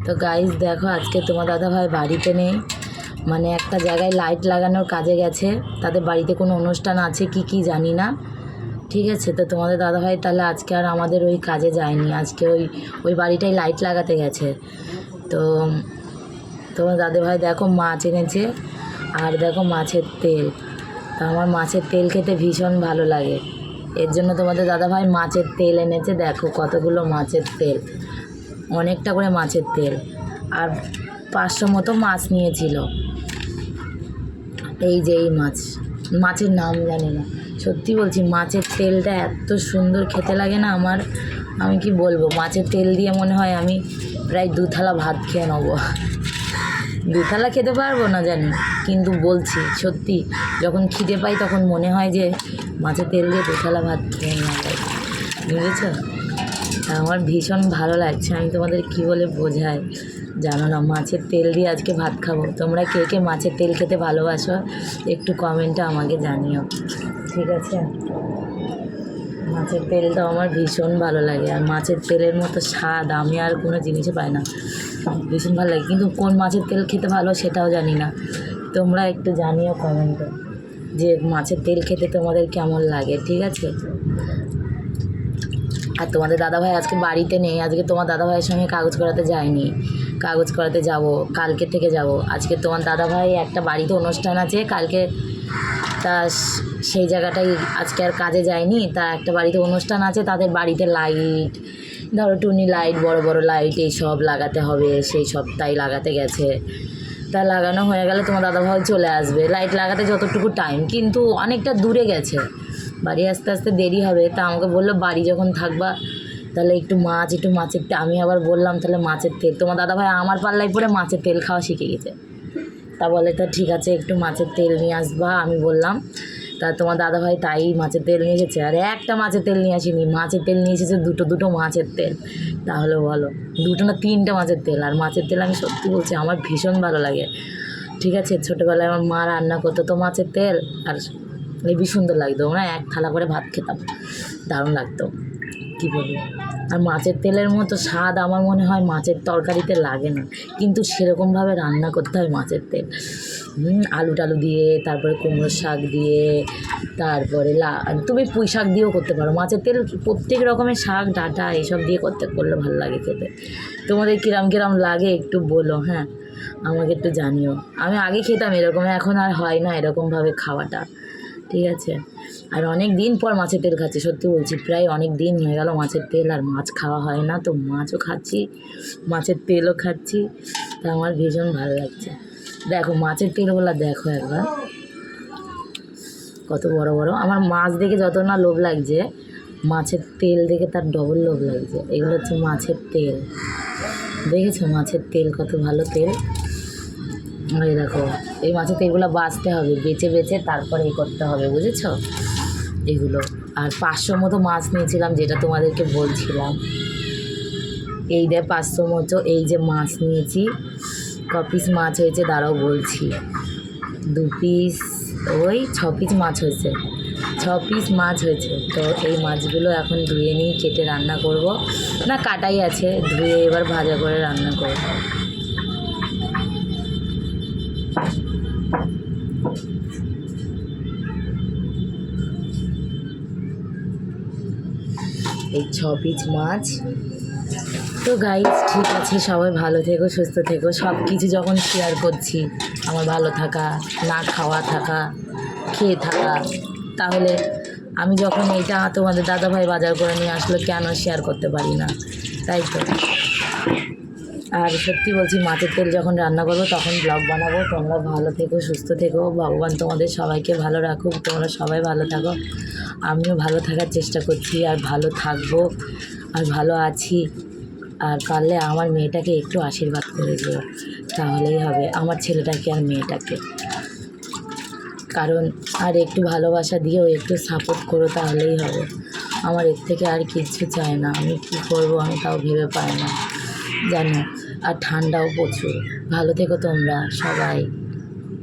তো গাইস দেখো, আজকে তোমার দাদাভাই বাড়িতে নেই, মানে একটা জায়গায় লাইট লাগানোর কাজে গেছে। তাদের বাড়িতে কোনো অনুষ্ঠান আছে কি জানি না, ঠিক আছে। তো তোমাদের দাদাভাই তাহলে আজকে আর আমাদের ওই কাজে যায়নি, আজকে ওই বাড়িটাই লাইট লাগাতে গেছে। তো তোমার দাদাভাই দেখো মাছ এনেছে, আর দেখো মাছের তেল। তো আমার মাছের তেল খেতে ভীষণ ভালো লাগে, এর জন্য তোমাদের দাদাভাই মাছের তেল এনেছে। দেখো কতগুলো মাছের তেল, অনেকটা করে মাছের তেল, আর 500 মতো মাছ নিয়েছিল। এই যে এই মাছের নাম জানি না, সত্যি বলছি মাছের তেলটা এত সুন্দর খেতে লাগে না আমার, আমি কি বলবো। মাছের তেল দিয়ে মনে হয় আমি প্রায় 2 থালা ভাত খেয়ে নেবো। 2 থালা খেতে পারবো না জানি, কিন্তু বলছি সত্যি, যখন খিদে পাই তখন মনে হয় যে মাছের তেল দিয়ে 2 থালা ভাত খেয়ে নেওয়া যায়, বুঝেছো। আমার ভীষণ ভালো লাগছে, আমি তোমাদের কি বলে বোঝাই জানো না। মাছের তেল দিয়ে আজকে ভাত খাবো। তোমরা কে কে মাছের তেল খেতে ভালোবাসো একটু কমেন্টে আমাকে জানিও, ঠিক আছে। মাছের তেলটা আমার ভীষণ ভালো লাগে, আর মাছের তেলের মতো স্বাদ আমি আর কোনো জিনিসে পাই না, ভীষণ ভালো লাগে। কিন্তু কোন মাছের তেল খেতে ভালো সেটাও জানি না, তোমরা একটু জানিও কমেন্টে যে মাছের তেল খেতে তোমাদের কেমন লাগে, ঠিক আছে। আর তোমাদের দাদাভাই আজকে বাড়িতে নেই, আজকে তোমার দাদাভাইয়ের সঙ্গে কাগজ করাতে যায়নি, কাগজ করাতে যাব, কালকে থেকে যাব। আজকে তোমার দাদাভাই একটা বাড়িতে অনুষ্ঠান আছে কালকে, তা সেই জায়গাটাই আজকে আর কাজে যায়নি। তা একটা বাড়িতে অনুষ্ঠান আছে, তাদের বাড়িতে লাইট, ধরো টুনি লাইট, বড় বড় লাইট এইসব লাগাতে হবে, সেই সবটাই লাগাতে গেছে। তা লাগানো হয়ে গেলে তোমার দাদাভাই চলে আসবে, লাইট লাগাতে যতটুকু টাইম, কিন্তু অনেকটা দূরে গেছে, বাড়ি আসতে আসতে দেরি হবে। তা আমাকে বললো বাড়ি যখন থাকবা তাহলে একটু মাছের তেল। আমি আবার বললাম তাহলে মাছের তেল, তোমার দাদাভাই আমার পাল্লায় পরে মাছের তেল খাওয়া শিখে গেছে। তা বলে তা ঠিক আছে একটু মাছের তেল নিয়ে আসবা, আমি বললাম। তা তোমার দাদাভাই তাই মাছের তেল নিয়ে এসেছে, আর একটা মাছের তেল নিয়ে আসিনি, মাছের তেল নিয়ে এসেছে দুটো মাছের তেল। তাহলে বলো, 2টো না 3টে মাছের তেল। আর মাছের তেল আমি সত্যি বলছি আমার ভীষণ ভালো লাগে, ঠিক আছে। ছোটোবেলায় আমার মা রান্না করতো তো মাছের তেল, আর হেবি সুন্দর লাগতো, আমরা 1 থালা করে ভাত খেতাম, দারুণ লাগতো, কী বলি। আর মাছের তেলের মতো স্বাদ আমার মনে হয় মাছের তরকারিতে লাগে না, কিন্তু সেরকমভাবে রান্না করতে হয় মাছের তেল। আলু টালু দিয়ে, তারপরে কুমড়োর শাক দিয়ে, তারপরে তুমি পুঁই শাক দিয়েও করতে পারো মাছের তেল, প্রত্যেক রকমের শাক ডাঁটা এইসব দিয়ে করলে ভালো লাগে খেতে। তোমাদের কিরম লাগে একটু বলো, হ্যাঁ আমাকে একটু জানিও। আমি আগে খেতাম এরকম, এখন আর হয় না এরকমভাবে খাওয়াটা, ঠিক আছে। আর অনেক দিন পর মাছের তেল খাচ্ছি, সত্যি বলছি, প্রায় অনেক দিন হয়ে গেল মাছের তেল আর মাছ খাওয়া হয় না, তো মাছও খাচ্ছি, মাছের তেলও খাচ্ছি, তা আমার ভীষণ ভালো লাগছে। দেখো মাছের তেলগুলো দেখো একবার, কত বড় বড়। আমার মাছ দেখে যত না লোভ লাগছে, মাছের তেল দেখে তার ডবল লোভ লাগছে। এগুলো হচ্ছে মাছের তেল, দেখেছো মাছের তেল কত ভালো তেল। এই দেখো, এই মাছের তেলগুলো বাছতে হবে, বেছে তারপরে করতে হবে, বুঝেছো এগুলো। আর 500 মতো মাছ নিয়েছিলাম, যেটা তোমাদেরকে বলছিলাম। এই 500 মতো এই যে মাছ নিয়েছি। ক পিস মাছ হয়েছে দাঁড়াও বলছি, 2 পিস, ওই 6 পিস মাছ হয়েছে, 6 পিস মাছ হয়েছে। তো এই মাছগুলো এখন ধুয়ে নিই, কেটে রান্না করব, না কাটাই আছে, ধুয়ে এবার ভাজা করে রান্না করব। এই 6 পিস মাছ। তো গাইস ঠিক আছে, সবাই ভালো থেকো, সুস্থ থেকো। সব কিছু যখন শেয়ার করছি, আমার ভালো থাকা, না খাওয়া থাকা, খেয়ে থাকা, তাহলে আমি যখন এইটা তোমাদের দাদাভাই বাজার করে নিয়ে আসলো, কেন শেয়ার করতে পারি না, তাই তো। আর সত্যি বলছি, মাছের তেল যখন রান্না করবো তখন ব্লগ বানাবো। তোমরা ভালো থেকো, সুস্থ থেকো, ভগবান তোমাদের সবাইকে ভালো রাখুক, তোমরা সবাই ভালো থাকো, আমিও ভালো থাকার চেষ্টা করছি, আর ভালো থাকবো, আর ভালো আছি। আর পারলে আমার মেয়েটাকে একটু আশীর্বাদ করে দিও, তাহলেই হবে, আমার ছেলেটাকে আর মেয়েটাকে। কারণ আর একটু ভালোবাসা দিয়েও একটু সাপোর্ট করো, তাহলেই হবে। আমার এর থেকে আর কিচ্ছু চাই না, আমি কী করবো আমি তাও ভেবে পাই না, জানো। আর ঠান্ডাও প্রচুর। ভালো থেকো তোমরা সবাই।